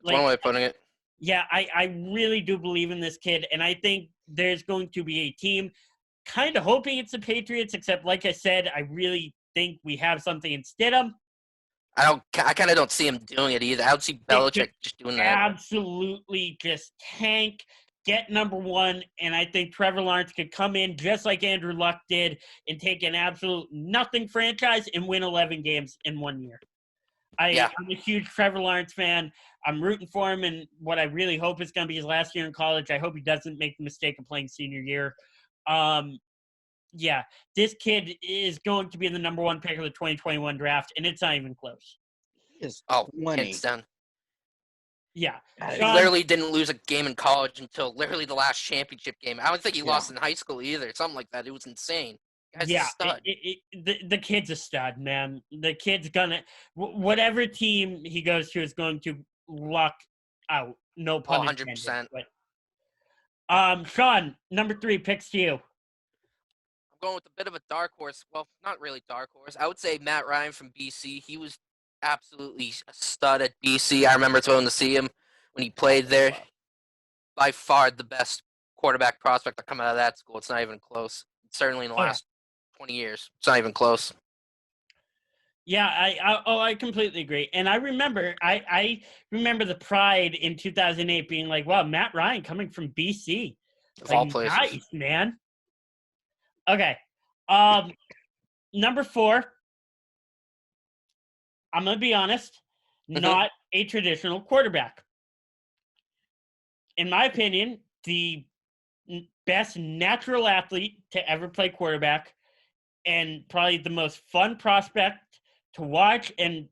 One way of putting it. Yeah, I really do believe in this kid, and I think there's going to be a team kind of hoping it's the Patriots, except like I said, I really think we have something instead of. I kind of don't see him doing it either. I don't see Belichick just doing that. Absolutely just tank. Get number one, and I think Trevor Lawrence could come in just like Andrew Luck did and take an absolute nothing franchise and win 11 games in 1 year. I'm a huge Trevor Lawrence fan. I'm rooting for him, and what I really hope is going to be his last year in college. I hope he doesn't make the mistake of playing senior year. This kid is going to be the number one pick of the 2021 draft, and it's not even close. He is 20. It's done. Yeah. He literally didn't lose a game in college until literally the last championship game. I don't think he lost in high school either. Something like that. It was insane. The guy's a stud. The kid's a stud, man. The kid's gonna whatever team he goes to is going to luck out. No pun intended. 100%. Sean, number 3 picks to you. I'm going with a bit of a dark horse. Well, not really dark horse. I would say Matt Ryan from BC. He was absolutely a stud at BC. I remember going to see him when he played there. By far the best quarterback prospect to come out of that school. It's not even close. Certainly in the last 20 years. It's not even close. Yeah, I completely agree. And I remember the pride in 2008 being like, wow, Matt Ryan coming from BC. Of Like, all places. nice, man. Okay. Number 4, I'm going to be honest, not a traditional quarterback. In my opinion, the best natural athlete to ever play quarterback and probably the most fun prospect to watch and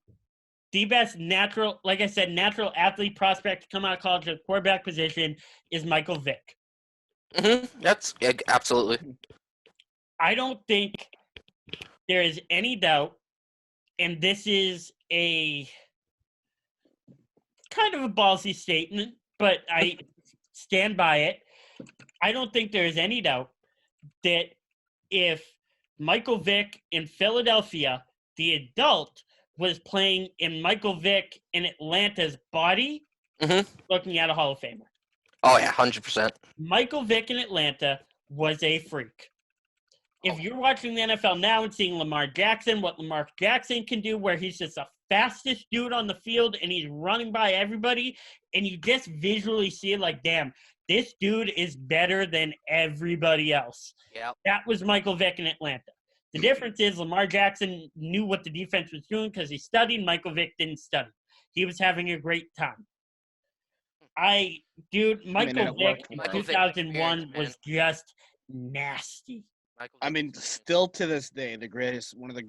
the best natural, like I said, natural athlete prospect to come out of college at the quarterback position is Michael Vick. That's absolutely. I don't think there is any doubt, and this is a kind of a ballsy statement, but I stand by it. I don't think there is any doubt that if Michael Vick in Philadelphia, the adult, was playing in Michael Vick in Atlanta's body, looking at a Hall of Famer. Oh, yeah, 100%. Michael Vick in Atlanta was a freak. If you're watching the NFL now and seeing Lamar Jackson, what Lamar Jackson can do, where he's just the fastest dude on the field and he's running by everybody, and you just visually see it like, damn, this dude is better than everybody else. Yeah. That was Michael Vick in Atlanta. The difference is Lamar Jackson knew what the defense was doing because he studied. Michael Vick didn't study. He was having a great time. Michael Vick in 2001 was just nasty. I mean, still to this day, the greatest. One of the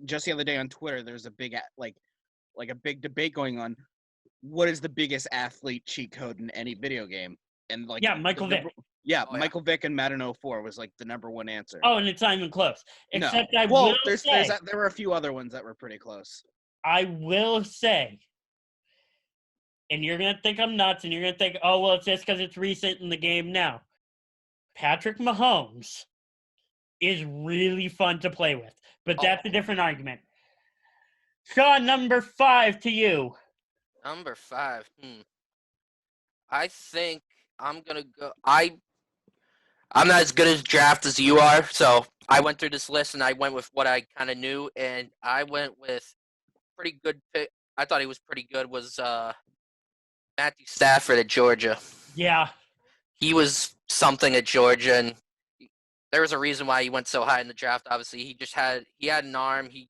just the other day on Twitter, there's a big a big debate going on. What is the biggest athlete cheat code in any video game? And Michael Vick. Michael Vick and Madden 04 was like the number one answer. Oh, and it's not even close. Except there were a few other ones that were pretty close. I will say, and you're gonna think I'm nuts, and you're gonna think, oh well, it's just because it's recent in the game now. Patrick Mahomes is really fun to play with, but that's a different argument. Sean, number 5 to you. Number 5. I think I'm gonna go. I'm not as good as draft as you are, so I went through this list and I went with what I kind of knew, and I went with pretty good pick. I thought he was pretty good. Was Matthew Stafford at Georgia? Yeah, he was something at Georgia, and there was a reason why he went so high in the draft. Obviously, he had an arm. He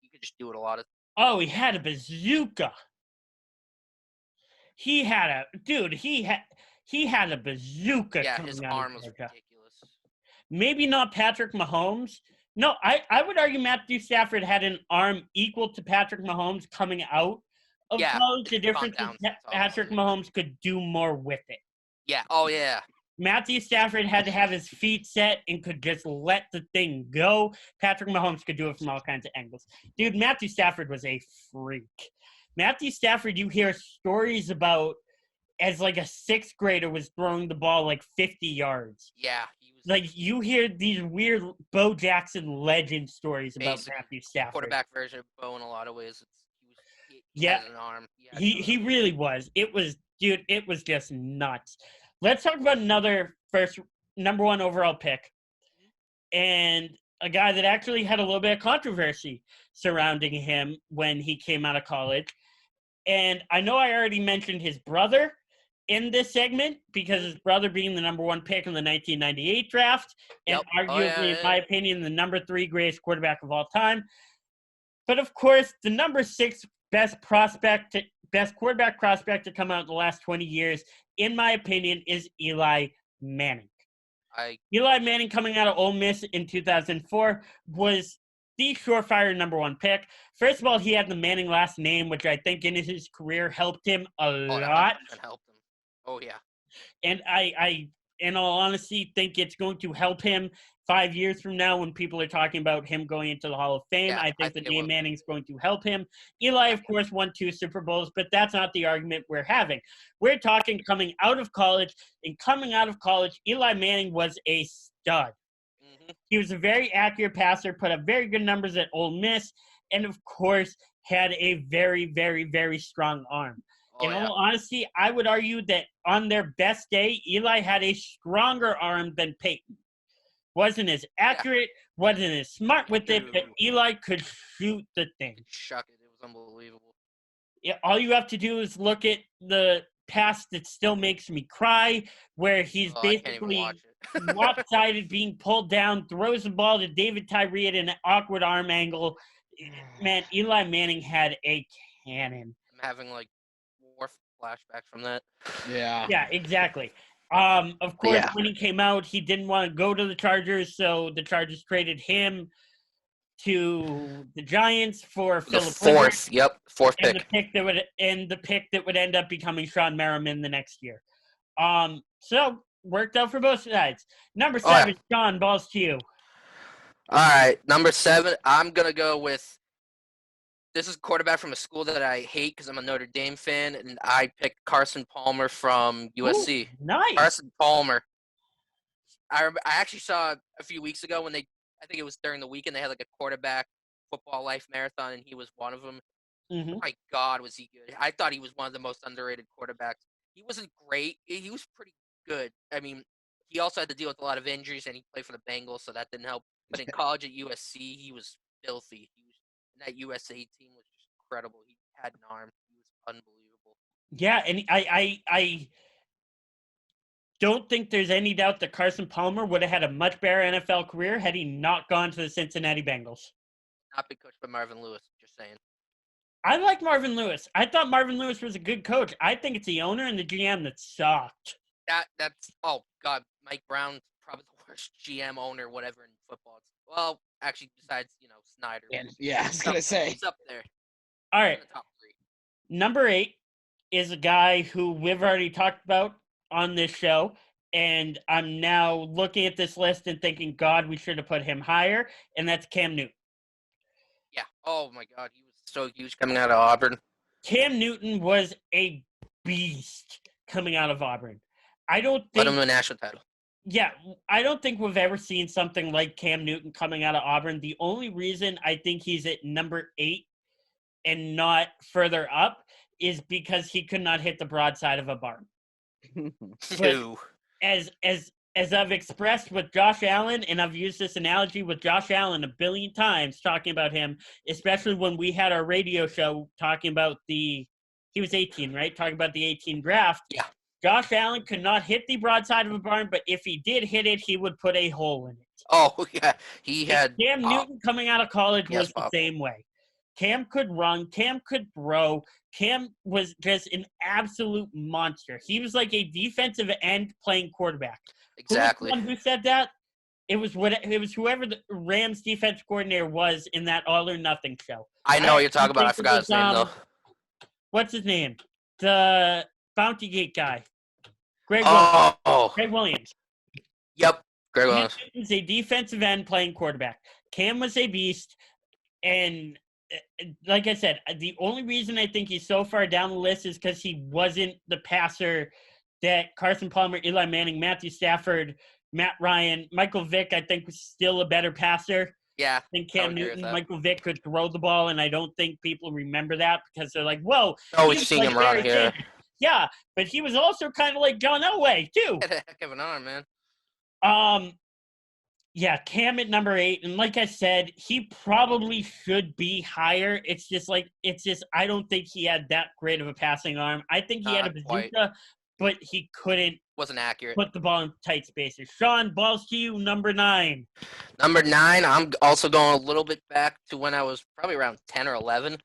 could just do it a lot of. Oh, he had a bazooka. He had a bazooka. Yeah, his arm was ridiculous. Maybe not Patrick Mahomes. No, I would argue Matthew Stafford had an arm equal to Patrick Mahomes coming out of college. The difference is Patrick Mahomes could do more with it. Yeah. Oh, yeah. Matthew Stafford had to have his feet set and could just let the thing go. Patrick Mahomes could do it from all kinds of angles. Dude, Matthew Stafford was a freak. Matthew Stafford, you hear stories about as like a 6th grader was throwing the ball like 50 yards. Yeah. Like you hear these weird Bo Jackson legend stories about Matthew Stafford. Quarterback version of Bo in a lot of ways. He has an arm. He really was. It was just nuts. Let's talk about another number 1 overall pick. And a guy that actually had a little bit of controversy surrounding him when he came out of college. And I know I already mentioned his brother in this segment because his brother being the number 1 pick in the 1998 draft and arguably, in my opinion, the number 3 greatest quarterback of all time. But of course, the number 6 best quarterback prospect to come out in the last 20 years, in my opinion, is Eli Manning. Eli Manning coming out of Ole Miss in 2004 was the surefire number 1 pick. First of all, he had the Manning last name, which I think in his career helped him a lot. Helped him. Oh, yeah. And I, in all honesty, think it's going to help him 5 years from now when people are talking about him going into the Hall of Fame. I think the name Manning is going to help him. Eli, of course, won 2 Super Bowls, but that's not the argument we're having. We're talking coming out of college, and coming out of college, Eli Manning was a stud. He was a very accurate passer, put up very good numbers at Ole Miss, and of course, had a very, very, very strong arm. In all honesty, I would argue that on their best day, Eli had a stronger arm than Peyton. Wasn't as accurate, wasn't as smart with it, but Eli could shoot the thing. Shuck it. It was unbelievable. Yeah, all you have to do is look at the pass that still makes me cry, where he's I can't even basically watch it. lopsided, being pulled down, throws the ball to David Tyree at an awkward arm angle. Man, Eli Manning had a cannon. I'm having like more flashbacks from that. Yeah. Yeah, exactly. Of course, Yeah. when he came out, he didn't want to go to the Chargers, so the Chargers traded him to the Giants for The Philip Rivers. fourth And pick. the pick that would end up becoming Sean Merriman the next year. So worked out for both sides. Number 7, Sean, balls to you. All right, number 7. I'm gonna go with. This is a quarterback from a school that I hate because I'm a Notre Dame fan, and I picked Carson Palmer from USC. Ooh, nice. Carson Palmer. I actually saw a few weeks ago when I think it was during the weekend, they had like a quarterback football life marathon, and he was one of them. Mm-hmm. Oh my God, was he good? I thought he was one of the most underrated quarterbacks. He wasn't great. He was pretty good. I mean, he also had to deal with a lot of injuries, and he played for the Bengals, so that didn't help. But in college at USC, he was filthy. And that USA team was just incredible. He had an arm. He was unbelievable. Yeah, and I don't think there's any doubt that Carson Palmer would have had a much better NFL career had he not gone to the Cincinnati Bengals. Not been coached by Marvin Lewis, just saying. I like Marvin Lewis. I thought Marvin Lewis was a good coach. I think it's the owner and the GM that sucked. That's oh God, Mike Brown's probably the worst GM owner, whatever in football. Well, actually, besides Snyder. Yeah, I was gonna say. He's up there. All right, In the top 3. number 8 is a guy who we've already talked about on this show, and I'm now looking at this list and thinking, God, we should have put him higher, and that's Cam Newton. Yeah. Oh my God, he was so huge coming out of Auburn. Cam Newton was a beast coming out of Auburn. I don't Let him think, win a national title. yeah, I don't think we've ever seen something like Cam Newton coming out of Auburn. The only reason I think he's at number 8 and not further up is because he could not hit the broadside of a barn. Ew. As I've expressed with Josh Allen, and I've used this analogy with Josh Allen a billion times talking about him, especially when we had our radio show talking about he was 18, right? Talking about the 18 draft. Yeah. Josh Allen could not hit the broadside of a barn, but if he did hit it, he would put a hole in it. Oh yeah, he had. Cam Newton coming out of college was the Pop. same way. Cam could run. Cam could throw. Cam was just an absolute monster. He was like a defensive end playing quarterback. Exactly. Who was the one who said that? It was whoever the Rams defense coordinator was in that All or Nothing show. I know what you're talking about. I think it forgot was, his name though. What's his name? The Bounty Gate guy. Greg Williams. Oh. Greg Williams. Yep. Greg Cam Williams. Newton's a defensive end playing quarterback. Cam was a beast, and like I said, the only reason I think he's so far down the list is because he wasn't the passer that Carson Palmer, Eli Manning, Matthew Stafford, Matt Ryan, Michael Vick, I think was still a better passer Yeah. than Cam Newton. Michael Vick could throw the ball, and I don't think people remember that because they're like, whoa. Oh, we've seen him around here. Yeah, but he was also kind of like John Elway, too. Had a heck of an arm, man. Yeah, Cam at number 8, and like I said, he probably should be higher. It's just I don't think he had that great of a passing arm. I think he had a bazooka, but he couldn't. Wasn't accurate. Put the ball in tight spaces. Sean, balls to you, number 9. Number 9, I'm also going a little bit back to when I was probably around 10 or 11.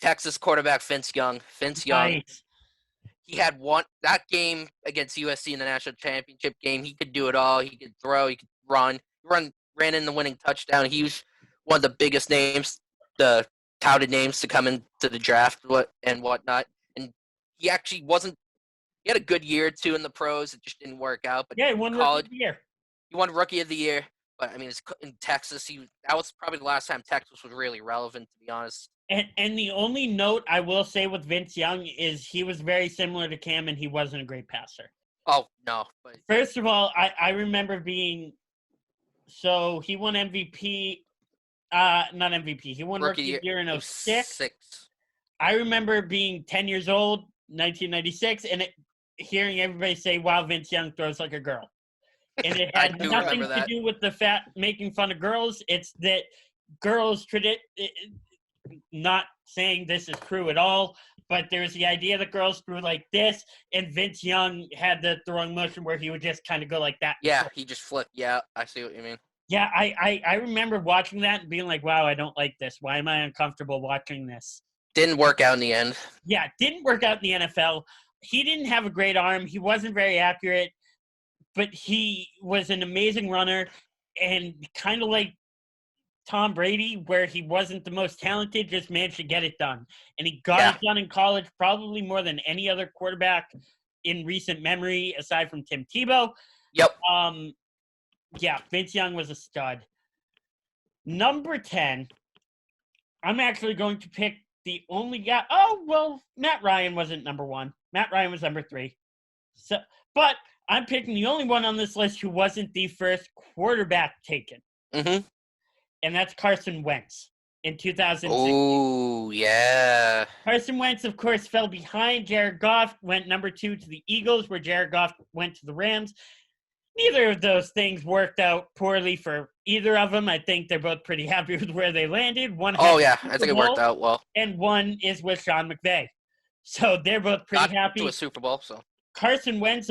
Texas quarterback Vince Young. Nice. He had that game against USC in the national championship game. He could do it all. He could throw. He could run. Ran in the winning touchdown. He was one of the biggest names, the touted names to come into the draft and whatnot. And he actually wasn't. He had a good year or two in the pros. It just didn't work out. But yeah, he won Rookie of the Year. He won Rookie of the Year. But I mean, it's in Texas. That was probably the last time Texas was really relevant, to be honest. And the only note I will say with Vince Young is he was very similar to Cam, and he wasn't a great passer. Oh, no. But first of all, I remember so he won MVP, not MVP. He won Rookie of the Year in 06. I remember being 10 years old, 1996, and hearing everybody say, wow, Vince Young throws like a girl. And it had nothing to do with the making fun of girls. It's that girls not saying this is true at all, but there's the idea that girls threw like this, and Vince Young had the throwing motion where he would just kind of go like that. Yeah, he just flipped. Yeah, I see what you mean. Yeah, I remember watching that and being like, wow, I don't like this. Why am I uncomfortable watching this? Didn't work out in the end. Yeah, didn't work out in the NFL. He didn't have a great arm. He wasn't very accurate, but he was an amazing runner, and kind of like Tom Brady, where he wasn't the most talented, just managed to get it done. And he got it done in college probably more than any other quarterback in recent memory, aside from Tim Tebow. Yep. Yeah, Vince Young was a stud. Number 10, I'm actually going to pick the only guy. Oh, well, Matt Ryan wasn't number 1. Matt Ryan was number 3. So, but I'm picking the only one on this list who wasn't the first quarterback taken. Mm-hmm. And that's Carson Wentz in 2006. Oh, yeah. Carson Wentz, of course, fell behind. Jared Goff went number 2 to the Eagles, where Jared Goff went to the Rams. Neither of those things worked out poorly for either of them. I think they're both pretty happy with where they landed. I think it worked out well. And one is with Sean McVay. So they're both pretty happy. To a Super Bowl, so. Carson Wentz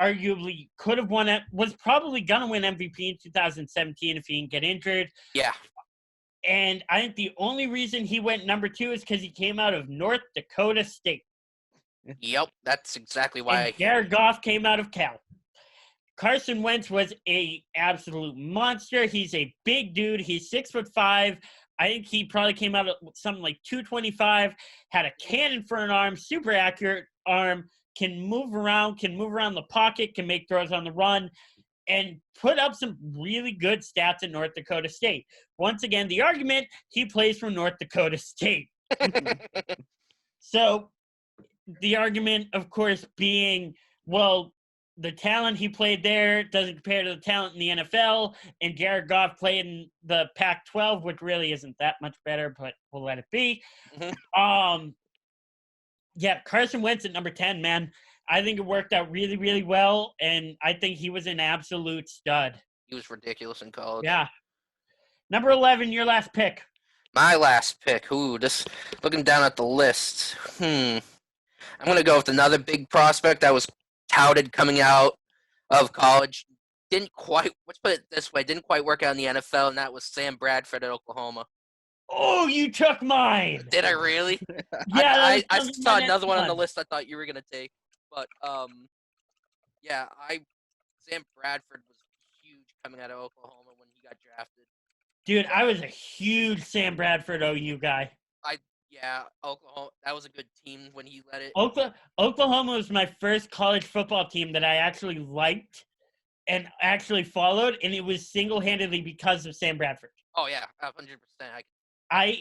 arguably could have won it, was probably going to win MVP in 2017 if he didn't get injured. Yeah. And I think the only reason he went number 2 is because he came out of North Dakota State. Yep, that's exactly why. And Jared Goff came out of Cal. Carson Wentz was a absolute monster. He's a big dude. He's 6'5". I think he probably came out at something like 225, had a cannon for an arm, super accurate arm, can move around the pocket, can make throws on the run, and put up some really good stats at North Dakota State. Once again, the argument, he plays for North Dakota State. So the argument, of course, being, well, the talent he played there doesn't compare to the talent in the NFL, and Jared Goff played in the Pac-12, which really isn't that much better, but we'll let it be. Mm-hmm. Yeah, Carson Wentz at number 10, man. I think it worked out really, really well, and I think he was an absolute stud. He was ridiculous in college. Yeah. Number 11, your last pick. My last pick. Ooh, just looking down at the list. I'm going to go with another big prospect that was touted coming out of college. Let's put it this way, didn't quite work out in the NFL, and that was Sam Bradford at Oklahoma. Oh, you took mine. Did I really? Yeah. I saw another one on the list I thought you were going to take. But, Sam Bradford was huge coming out of Oklahoma when he got drafted. Dude, I was a huge Sam Bradford OU guy. Oklahoma, that was a good team when he led it. Oklahoma was my first college football team that I actually liked and actually followed, and it was single-handedly because of Sam Bradford. Oh, yeah, 100%.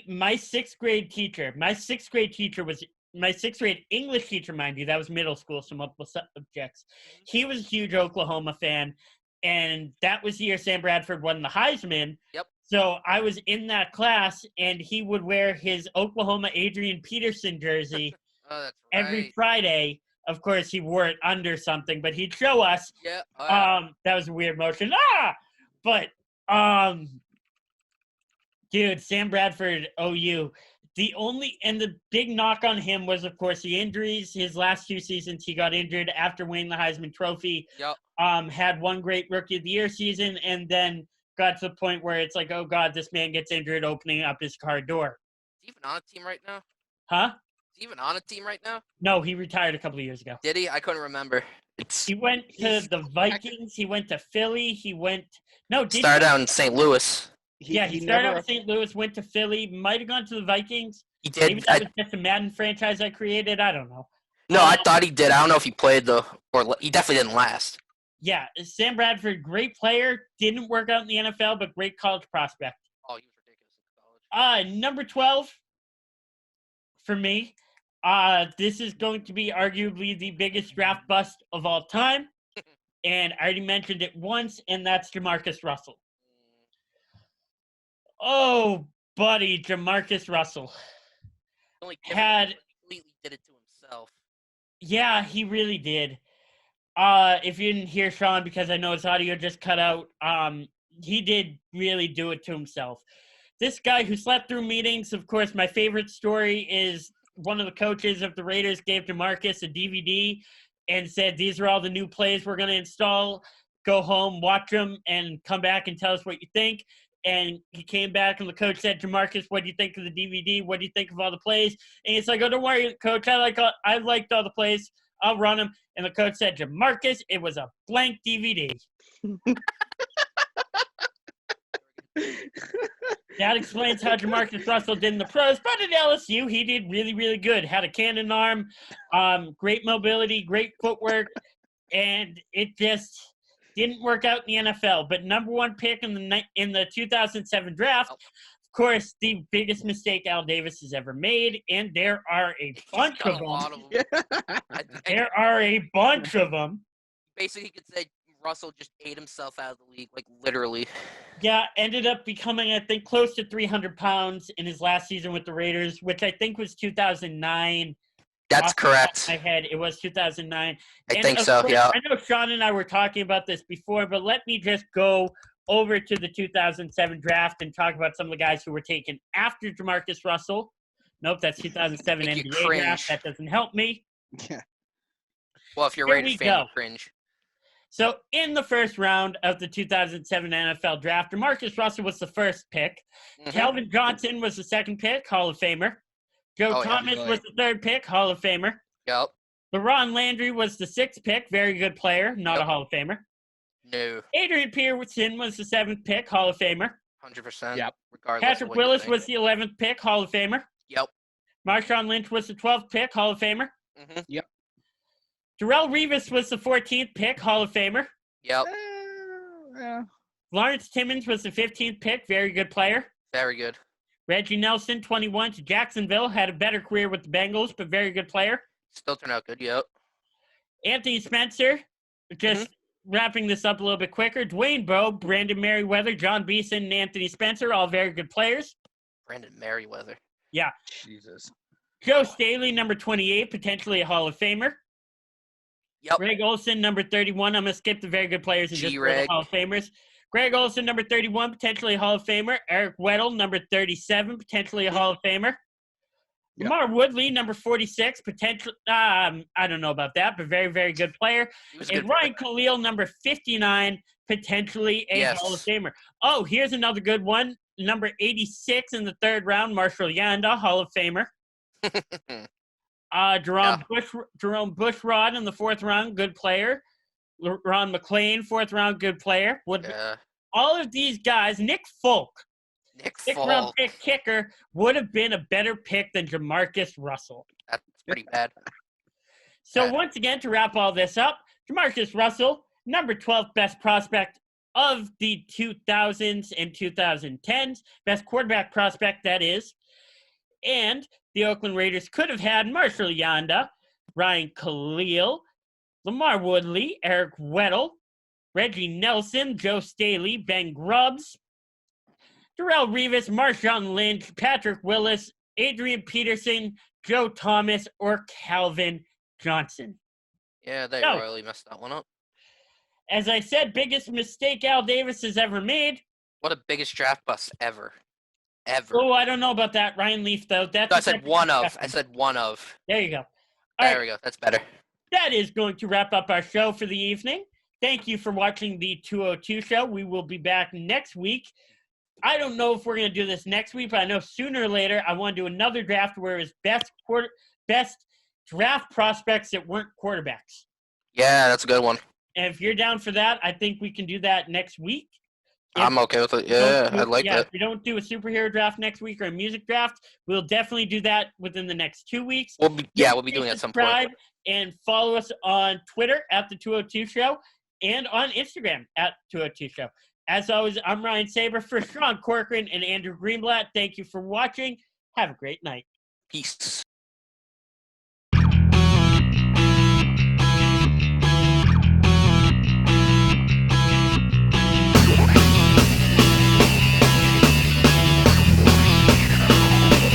My sixth grade English teacher, mind you, that was middle school, so multiple subjects. He was a huge Oklahoma fan, and that was the year Sam Bradford won the Heisman. Yep. So I was in that class, and he would wear his Oklahoma Adrian Peterson jersey every Friday. Of course, he wore it under something, but he'd show us. Yeah. That was a weird motion. But dude, Sam Bradford, OU. The big knock on him was, of course, the injuries. His last 2 seasons, he got injured after winning the Heisman Trophy. Yep. Had one great Rookie of the Year season, and then got to the point where it's like, oh, God, this man gets injured opening up his car door. Is he even on a team right now? Huh? Is he even on a team right now? No, he retired a couple of years ago. Did he? I couldn't remember. He went to the Vikings. He went to Philly. Started out in St. Louis. He started out in St. Louis, went to Philly, might have gone to the Vikings. He did. Maybe that was just a Madden franchise I created. I don't know. No, I thought he did. I don't know if he played, though, or he definitely didn't last. Yeah, Sam Bradford, great player. Didn't work out in the NFL, but great college prospect. Oh, he was ridiculous in college. Number 12 for me. This is going to be arguably the biggest draft bust of all time. And I already mentioned it once, and that's Jamarcus Russell. Oh, buddy, Jamarcus Russell. Completely did it to himself. Yeah, he really did. If you didn't hear Sean, because I know his audio just cut out, he did really do it to himself. This guy who slept through meetings, of course, my favorite story is one of the coaches of the Raiders gave DeMarcus a DVD and said, these are all the new plays we're going to install. Go home, watch them, and come back and tell us what you think. And he came back, and the coach said, DeMarcus, what do you think of the DVD? What do you think of all the plays? And he's like, oh, don't worry, coach. I liked all the plays. I'll run them. And the coach said, DeMarcus, it was a blank DVD. That explains how DeMarcus Russell did in the pros, but at LSU, he did really, really good. Had a cannon arm, great mobility, great footwork, and it just didn't work out in the NFL. But number one pick in the 2007 draft, of course, the biggest mistake Al Davis has ever made, and there are a bunch of them. There are a bunch of them. Basically, you could say Russell just ate himself out of the league, like literally. Yeah, ended up becoming, I think, close to 300 pounds in his last season with the Raiders, which I think was 2009. That's correct. My head, it was 2009. I think so, yeah. I know Sean and I were talking about this before, but let me just go over to the 2007 draft and talk about some of the guys who were taken after DeMarcus Russell. Nope, that's 2007 NBA draft. That doesn't help me. Yeah. Well, if you're Raiders fan, you cringe. So in the first round of the 2007 NFL draft, DeMarcus Russell was the first pick. Mm-hmm. Calvin Johnson was the second pick, Hall of Famer. Joe Thomas was the third pick, Hall of Famer. Yep. LaRon Landry was the sixth pick, very good player, not a Hall of Famer. No. Adrian Peterson was the seventh pick, Hall of Famer. 100%. Yep. Regardless Patrick Willis was the 11th pick, Hall of Famer. Yep. Marshawn Lynch was the 12th pick, Hall of Famer. Mm-hmm. Yep. Darrelle Revis was the 14th pick, Hall of Famer. Yep. Lawrence Timmons was the 15th pick, very good player. Very good. Reggie Nelson, 21 to Jacksonville, had a better career with the Bengals, but very good player. Still turned out good, yep. Anthony Spencer, just wrapping this up a little bit quicker. Dwayne Bowe, Brandon Merriweather, John Beeson, and Anthony Spencer, all very good players. Brandon Merriweather. Yeah. Jesus. Joe Staley, number 28, potentially a Hall of Famer. Yep. Greg Olson, number 31. I'm going to skip the very good players and just go to Hall of Famers. Greg Olson, number 31, potentially a Hall of Famer. Eric Weddle, number 37, potentially a Hall of Famer. Yep. Lamar Woodley, number 46, potentially, I don't know about that, but very, very good player. And Ryan Khalil, number 59, potentially a Hall of Famer. Oh, here's another good one. Number 86 in the third round, Marshall Yanda, Hall of Famer. Jerome Bushrod in the fourth round, good player. Ron McClain, fourth round, good player. All of these guys, Nick Folk, sixth round pick kicker, would have been a better pick than DeMarcus Russell. That's pretty bad. So once again, to wrap all this up, DeMarcus Russell, number 12 best prospect of the 2000s and 2010s, best quarterback prospect, that is. And the Oakland Raiders could have had Marshall Yanda, Ryan Khalil, Lamar Woodley, Eric Weddle, Reggie Nelson, Joe Staley, Ben Grubbs, Darrelle Revis, Marshawn Lynch, Patrick Willis, Adrian Peterson, Joe Thomas, or Calvin Johnson. Yeah, they royally messed that one up. As I said, biggest mistake Al Davis has ever made. What a biggest draft bust ever. Oh, I don't know about that. Ryan Leaf, though. I said one of. I said one of. There you go. There we go. That's better. That is going to wrap up our show for the evening. Thank you for watching the 202 show. We will be back next week. I don't know if we're going to do this next week, but I know sooner or later I want to do another draft where it's best draft prospects that weren't quarterbacks. Yeah, that's a good one. And if you're down for that, I think we can do that next week. I'm okay with it. Yeah, I like that. If we don't do a superhero draft next week or a music draft, we'll definitely do that within the next 2 weeks. We'll be doing it at some point. Subscribe and follow us on Twitter at The 202 Show and on Instagram at 202 Show. As always, I'm Ryan Saber for Sean Corcoran and Andrew Greenblatt. Thank you for watching. Have a great night. Peace.